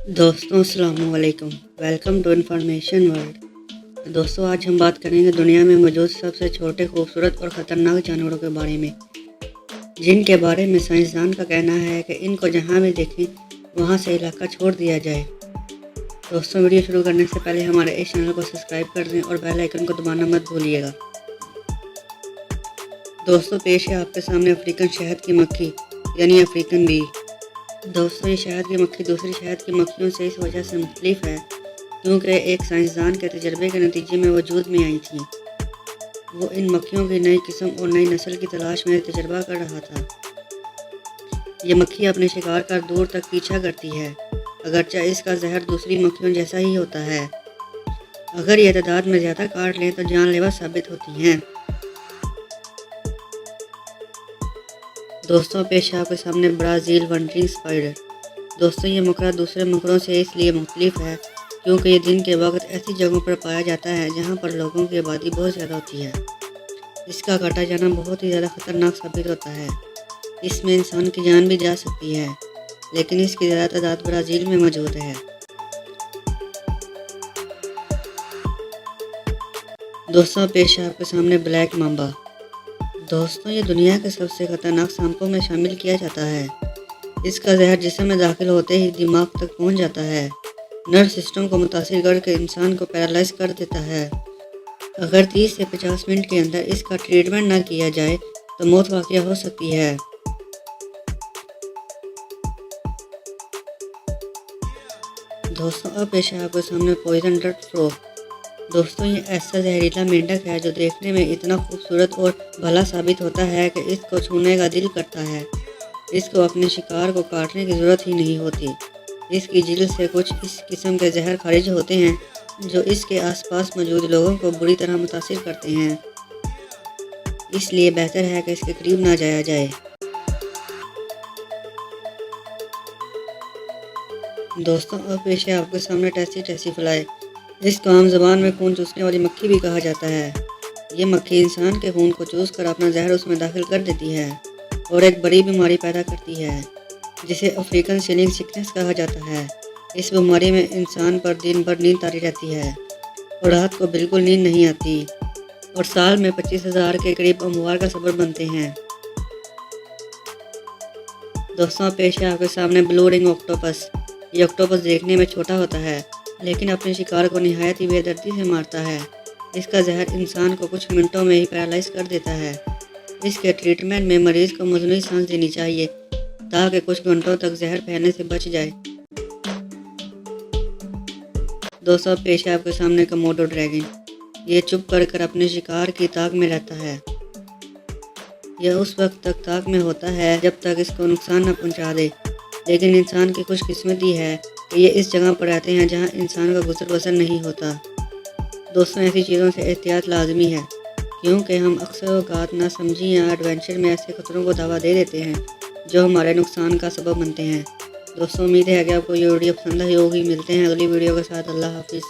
दोस्तों अस्सलाम वालेकुम। Welcome to information world. दोस्तों आज हम बात करेंगे दुनिया में मौजूद सबसे छोटे खूबसूरत और ख़तरनाक जानवरों के बारे में, जिनके बारे में साइंसदान का कहना है कि इनको जहां भी देखें वहां से इलाका छोड़ दिया जाए। दोस्तों वीडियो शुरू करने से पहले हमारे इस चैनल को सब्सक्राइब कर दें और बेल आइकन को दबाना मत भूलिएगा। दोस्तों पेश है आपके सामने अफ्रीकन शहद की मक्खी यानी अफ्रीकन बी। दोस्तों ये शहद की मक्खी दूसरी शहद की मक्खियों से इस वजह से मुख्तलिफ है क्योंकि एक साइंसदान के तजर्बे के नतीजे में वजूद में आई थी। वो इन मक्खियों की नई किस्म और नई नस्ल की तलाश में तजर्बा कर रहा था। ये मक्खी अपने शिकार का दूर तक पीछा करती है, अगरचे इसका जहर दूसरी मक्खियों जैसा ही होता है। अगर ये तादाद में ज़्यादा काट लें तो जानलेवा साबित होती हैं। दोस्तों पेश है आपके सामने ब्राज़ील वंडरिंग स्पाइडर। दोस्तों ये मकड़ा दूसरे मकड़ों से इसलिए मुख्तलिफ है क्योंकि ये दिन के वक्त ऐसी जगहों पर पाया जाता है जहाँ पर लोगों की आबादी बहुत ज़्यादा होती है। इसका काटा जाना बहुत ही ज़्यादा ख़तरनाक साबित होता है। इसमें इंसान की जान भी जा सकती है, लेकिन इसकी ज़्यादा तादाद ब्राज़ील में मौजूद है। दोस्तों पेश है आपके सामने ब्लैक मांबा। दोस्तों ये दुनिया के सबसे ख़तरनाक सांपों में शामिल किया जाता है। इसका जहर जिस्म में दाखिल होते ही दिमाग तक पहुंच जाता है, नर्व सिस्टम को मुतासिर करके इंसान को पैरालाइज कर देता है। अगर 30 से 50 मिनट के अंदर इसका ट्रीटमेंट ना किया जाए तो मौत वाक़या हो सकती है। दोस्तों अब पेश है आपके सामने पॉइजन डर्ट फ्रॉग। दोस्तों ये ऐसा जहरीला मेंढक है जो देखने में इतना खूबसूरत और भला साबित होता है कि इसको छूने का दिल करता है। इसको अपने शिकार को काटने की ज़रूरत ही नहीं होती। इसकी जिल्द से कुछ इस किस्म के जहर खारिज होते हैं जो इसके आसपास मौजूद लोगों को बुरी तरह मुतासिर करते हैं, इसलिए बेहतर है कि इसके करीब ना जाया जाए। दोस्तों अब पेश है आपके सामने टेसी फ्लाई। इसको आम ज़बान में खून चूसने वाली मक्खी भी कहा जाता है। ये मक्खी इंसान के खून को चूस कर अपना जहर उसमें दाखिल कर देती है और एक बड़ी बीमारी पैदा करती है जिसे अफ्रीकन स्लीपिंग सिकनेस कहा जाता है। इस बीमारी में इंसान पर दिन भर नींद तारी रहती है और रात को बिल्कुल नींद नहीं आती और साल में 25,000 के करीब अमवात का सबब बनते हैं। दोस्तों पेश है आपके सामने ब्लू रिंग ऑक्टोपस। ये ऑक्टोपस देखने में छोटा होता है लेकिन अपने शिकार को निहायत ही बेदर्दी से मारता है। इसका जहर इंसान को कुछ मिनटों में ही पैरालाइज कर देता है। इसके ट्रीटमेंट में मरीज़ को मजनूई सांस देनी चाहिए ताकि कुछ घंटों तक जहर फैलने से बच जाए। दोस्तों पेश है आपके सामने कोमोडो ड्रैगन। ये चुप कर अपने शिकार की ताक में रहता है। यह उस वक्त तक ताक में होता है जब तक इसको नुकसान न पहुंचा दे, लेकिन इंसान की खुशकिस्मती है कि ये इस जगह पर रहते हैं जहां इंसान का गुजर बसर नहीं होता। दोस्तों ऐसी चीज़ों से एहतियात लाजमी है क्योंकि हम अक्सर औकात ना समझी या एडवेंचर में ऐसे खतरों को दावा दे देते हैं जो हमारे नुकसान का सबब बनते हैं। दोस्तों उम्मीद है कि आपको ये वीडियो पसंद आई होगी। मिलते हैं अगली वीडियो के साथ। अल्लाह हाफिज़।